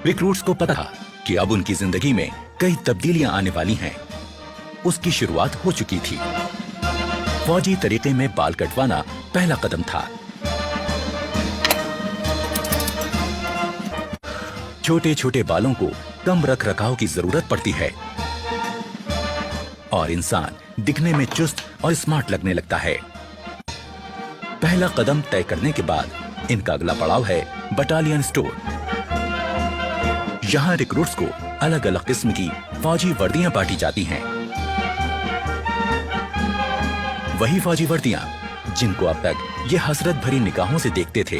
Recruits को पता था कि अब उनकी जिंदगी में कई तब्दीलियां आने वाली हैं। उसकी शुरुआत हो चुकी थी। फौजी तरीके में बाल कटवाना पहला कदम था। छोटे छोटे बालों को कम रख रखाव की जरूरत पड़ती है और इंसान दिखने में चुस्त और स्मार्ट लगने लगता है। पहला कदम तय करने के बाद इनका अगला पड़ाव है बटालियन स्टोर। यहां रिक्रूट्स को अलग अलग किस्म की फौजी वर्दियां बांटी जाती हैं। वही फौजी वर्दियां जिनको अब तक ये हसरत भरी निगाहों से देखते थे,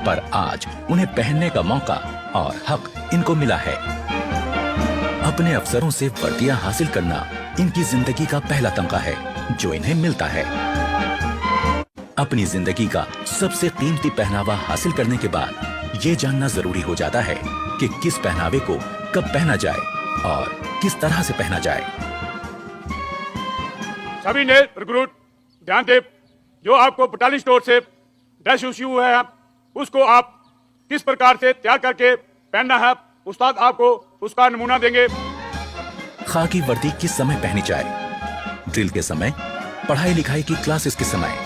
पर आज उन्हें पहनने का मौका और हक इनको मिला है। अपने अफसरों से वर्दियां हासिल करना इनकी जिंदगी का पहला तमगा है जो इन्हें मिलता है। अपनी जिंदगी का सबसे कीमती पहनावा हासिल करने के बाद ये जानना जरूरी हो जाता है कि किस पहनावे को कब पहना जाए और किस तरह से पहना जाए। सभी ने रिक्रूट ध्यान दें, जो आपको बटालियन स्टोर से ड्रेस इश्यू हुआ है उसको आप किस प्रकार से तैयार करके पहनना है, उस्ताद आपको उसका नमूना देंगे। खाकी वर्दी किस समय पहनी जाए? ड्रिल के समय, पढ़ाई लिखाई की क्लासेस के समय,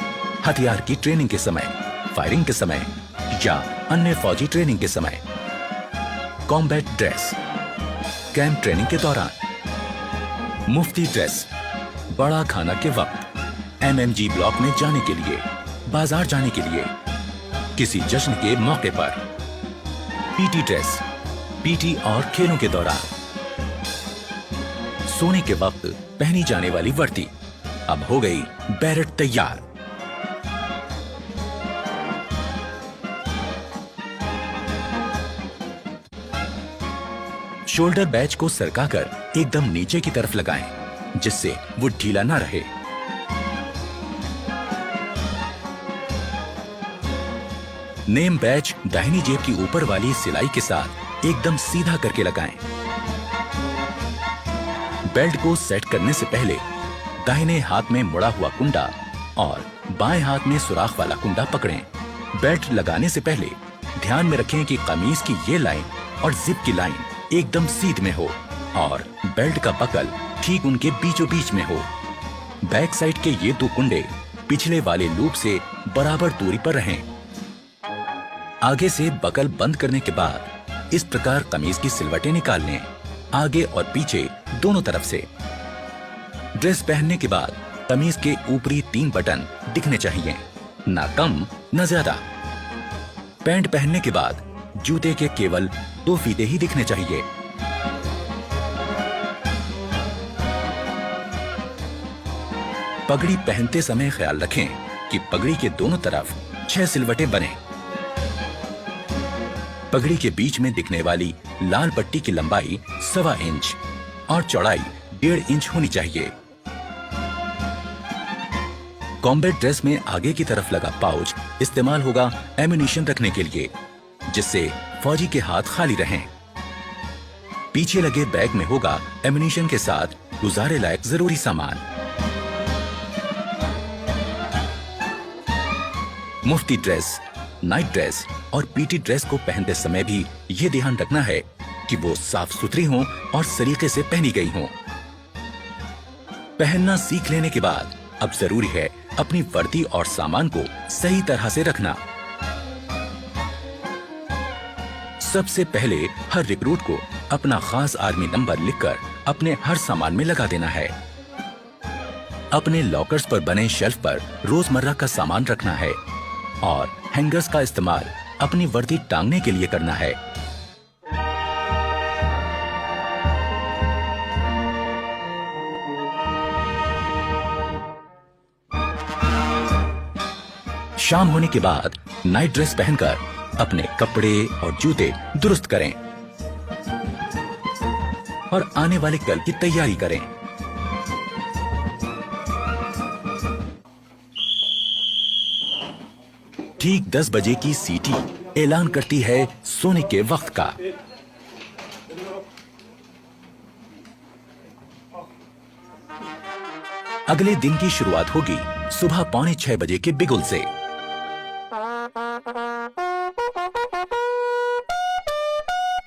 हथियार की ट्रेनिंग के समय, फायरिंग के समय या अन्य फौजी ट्रेनिंग के समय। कॉम्बैट ड्रेस, कैंप ट्रेनिंग के दौरान। मुफ्ती ड्रेस, बड़ा खाना के वक्त, एमएमजी ब्लॉक में जाने के लिए, बाजार जाने के लिए, किसी जश्न के मौके पर। पीटी ड्रेस, पीटी और खेलों के दौरान। सोने के वक्त पहनी जाने वाली वर्दी अब हो गई बैरट तैयार। शोल्डर बैच को सरकाकर एकदम नीचे की तरफ लगाएं, जिससे वो ढीला ना रहे। नेम बैच दाहिनी जेब की ऊपर वाली सिलाई के साथ एकदम सीधा करके लगाएं। बेल्ट को सेट करने से पहले दाहिने हाथ में मुड़ा हुआ कुंडा और बाएं हाथ में सुराख वाला कुंडा पकड़ें। बेल्ट लगाने से पहले ध्यान में रखें कि कमीज की ये लाइन और जिप की लाइन एकदम सीध में हो और बेल्ट का बकल ठीक उनके बीचों बीच में हो। बैक साइड के ये दो कुंडे पिछले वाले लूप से बराबर दूरी पर रहें। आगे से बकल बंद करने के बाद इस प्रकार कमीज की सिलवटें निकाल लें, आगे और पीछे दोनों तरफ से। ड्रेस पहनने के बाद कमीज के ऊपरी 3 बटन दिखने चाहिए, ना कम ना ज्यादा। पैंट पहनने के बाद जूते के केवल 2 फीते ही दिखने चाहिए। पगड़ी पहनते समय ख्याल रखें कि पगड़ी के दोनों तरफ 6 सिलवटें बने। पगड़ी के बीच में दिखने वाली लाल पट्टी की लंबाई 1.25 इंच और चौड़ाई 1.5 इंच होनी चाहिए। कॉम्बैट ड्रेस में आगे की तरफ लगा पाउच इस्तेमाल होगा एम्यूनिशन रखने के लिए, जिससे फौजी के हाथ खाली रहें। पीछे लगे बैग में होगा एम्यूनिशन के साथ गुजारे लायक जरूरी सामान। मुफ्ती ड्रेस, नाइट ड्रेस और पीटी ड्रेस को पहनते समय भी ये ध्यान रखना है कि वो साफ सुथरी हों और सलीके से पहनी गई हों। पहनना सीख लेने के बाद अब जरूरी है अपनी वर्दी और सामान को सही तरह से रखना। सबसे पहले हर रिक्रूट को अपना खास आर्मी नंबर लिखकर अपने हर सामान में लगा देना है। अपने लॉकर्स पर बने शेल्फ पर रोजमर्रा का सामान रखना है और हैंगर्स का इस्तेमाल अपनी वर्दी टांगने के लिए करना है। शाम होने के बाद नाइट ड्रेस पहनकर अपने कपड़े और जूते दुरुस्त करें और आने वाले कल की तैयारी करें। ठीक 10 बजे की सीटी ऐलान करती है सोने के वक्त का। अगले दिन की शुरुआत होगी सुबह 5:45 बजे के बिगुल से। ' ' ' ' ' ' ' ' ' ' ' ' ' ' ' ' ' ' ' ' ' ' ' ' ' ' ' ' ' ' ' ' ' ' ' ' '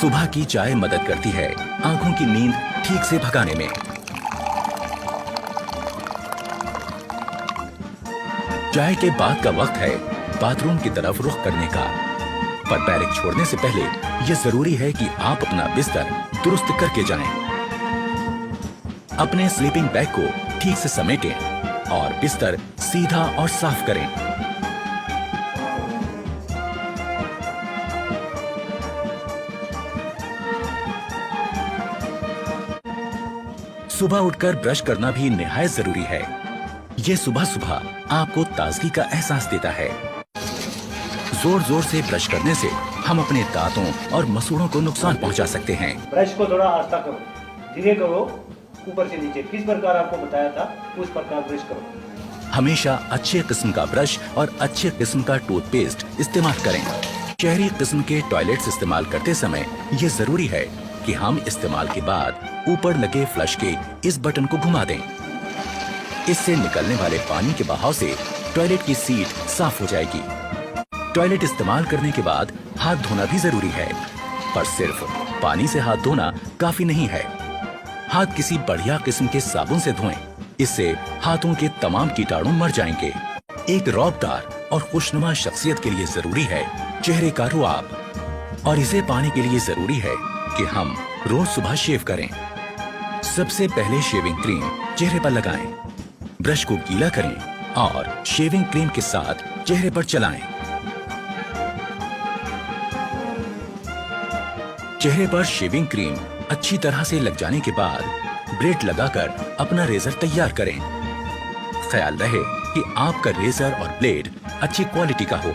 सुबह की चाय मदद करती है आंखों की नींद ठीक से भगाने में। चाय के बाद का वक्त है बाथरूम की तरफ रुख करने का, पर बैरक छोड़ने से पहले यह जरूरी है कि आप अपना बिस्तर दुरुस्त करके जाएं। अपने स्लीपिंग बैग को ठीक से समेटें और बिस्तर सीधा और साफ करें। सुबह उठकर ब्रश करना भी निहायत जरूरी है। ये सुबह सुबह आपको ताजगी का एहसास देता है। जोर जोर से ब्रश करने से हम अपने दांतों और मसूड़ों को नुकसान पहुंचा सकते हैं। ब्रश को थोड़ा आस्था करो, धीरे करो, ऊपर से नीचे किस प्रकार आपको बताया था उस प्रकार ब्रश करो। हमेशा अच्छे किस्म का ब्रश और अच्छे किस्म का टूथपेस्ट इस्तेमाल करें। शहरी किस्म के टॉयलेट्स इस्तेमाल करते समय ये जरूरी है कि हम इस्तेमाल के बाद ऊपर लगे फ्लश के इस बटन को घुमा दें। इससे निकलने वाले पानी के बहाव से टॉयलेट की सीट साफ हो जाएगी। टॉयलेट इस्तेमाल करने के बाद हाथ धोना भी जरूरी है, पर सिर्फ पानी से हाथ धोना काफी नहीं है। हाथ किसी बढ़िया किस्म के साबुन से धोएं, इससे हाथों के तमाम कीटाणु मर जाएंगे। एक रौबदार और खुशनुमा शख्सियत के लिए जरूरी है चेहरे का रुआब, और इसे पाने के लिए जरूरी है कि हम रोज सुबह शेव करें। सबसे पहले शेविंग क्रीम चेहरे पर लगाएं, ब्रश को गीला करें और शेविंग क्रीम के साथ चेहरे पर चलाएं। चेहरे पर शेविंग क्रीम अच्छी तरह से लग जाने के बाद ब्लेड लगाकर अपना रेजर तैयार करें। ख्याल रहे कि आपका रेजर और ब्लेड अच्छी क्वालिटी का हो,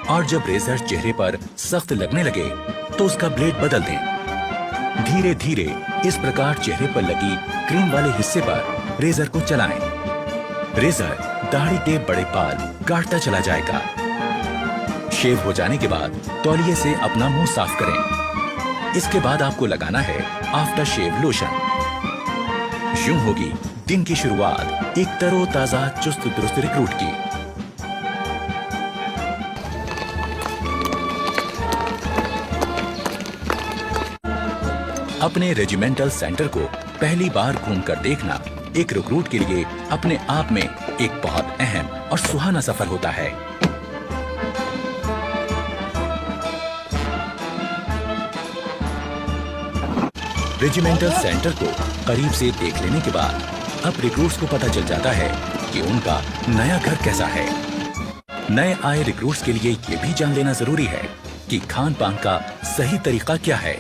और जब रेजर चेहरे पर सख्त लगने लगे तो उसका ब्लेड बदल दें। धीरे धीरे इस प्रकार चेहरे पर लगी क्रीम वाले हिस्से पर रेजर को चलाएं। रेजर दाढ़ी के बड़े बाल काटता चला जाएगा। शेव हो जाने के बाद तौलिए से अपना मुंह साफ करें। इसके बाद आपको लगाना है आफ्टर शेव लोशन। यूं होगी दिन की शुरुआत एक तरोताजा चुस्त दुरुस्त रिक्रूट की। अपने रेजिमेंटल सेंटर को पहली बार घूमकर देखना एक रिक्रूट के लिए अपने आप में एक बहुत अहम और सुहाना सफर होता है। रेजिमेंटल सेंटर को करीब से देख लेने के बाद अब रिक्रूट्स को पता चल जाता है कि उनका नया घर कैसा है। नए आए रिक्रूट्स के लिए ये भी जान लेना जरूरी है कि खान पान का सही तरीका क्या है।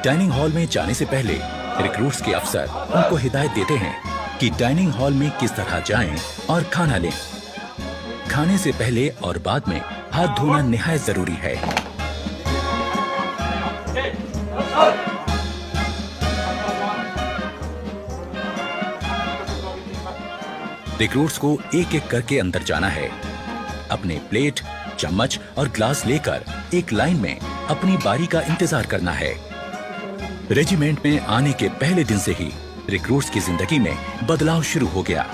डाइनिंग हॉल में जाने से पहले रिक्रूट्स के अफसर उनको हिदायत देते हैं कि डाइनिंग हॉल में किस तरह जाएं और खाना लें। खाने से पहले और बाद में हाथ धोना निहायत जरूरी है। रिक्रूट्स को एक एक करके अंदर जाना है। अपने प्लेट, चम्मच और ग्लास लेकर एक लाइन में अपनी बारी का इंतजार करना है। रेजिमेंट में आने के पहले दिन से ही रिक्रूट्स की जिंदगी में बदलाव शुरू हो गया।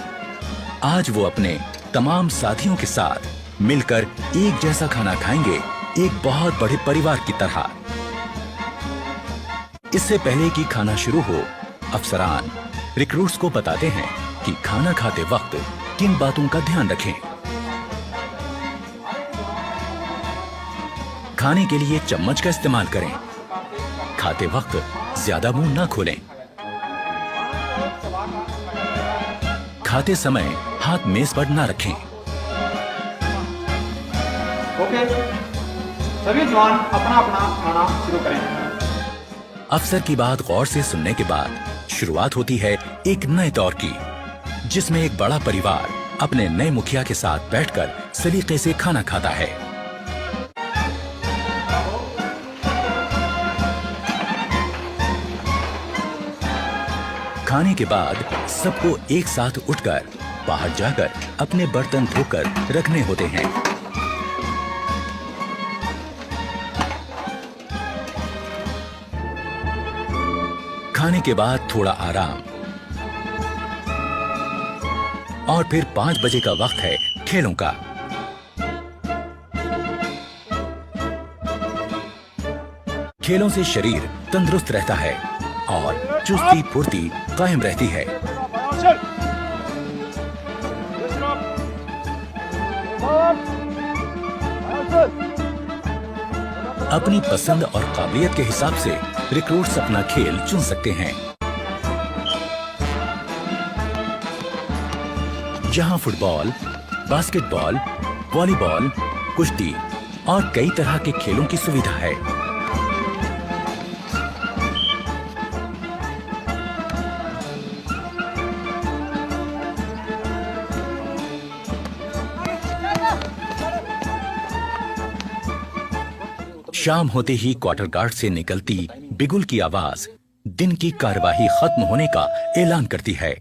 आज वो अपने तमाम साथियों के साथ मिलकर एक जैसा खाना खाएंगे, एक बहुत बड़े परिवार की तरह। इससे पहले कि खाना शुरू हो, अफसरान रिक्रूट्स को बताते हैं कि खाना खाते वक्त किन बातों का ध्यान रखें। खाने के लिए चम्मच का इस्तेमाल करें। खाते वक्त ज्यादा मुंह ना खोलें। खाते समय हाथ मेज पर ना रखें। ओके, सभी जवान अपना अपना खाना शुरू करें। अफसर की बात गौर से सुनने के बाद शुरुआत होती है एक नए दौर की, जिसमें एक बड़ा परिवार अपने नए मुखिया के साथ बैठकर सलीके से खाना खाता है। खाने के बाद सबको एक साथ उठकर बाहर जाकर अपने बर्तन धोकर रखने होते हैं। खाने के बाद थोड़ा आराम, और फिर 5 बजे का वक्त है खेलों का। खेलों से शरीर तंदुरुस्त रहता है और चुस्ती फुर्ती कायम रहती है। अपनी पसंद और काबिलियत के हिसाब से रिक्रूट्स अपना खेल चुन सकते हैं। यहाँ फुटबॉल, बास्केटबॉल, वॉलीबॉल, कुश्ती और कई तरह के खेलों की सुविधा है। शाम होते ही क्वार्टर गार्ड से निकलती बिगुल की आवाज दिन की कार्यवाही खत्म होने का ऐलान करती है।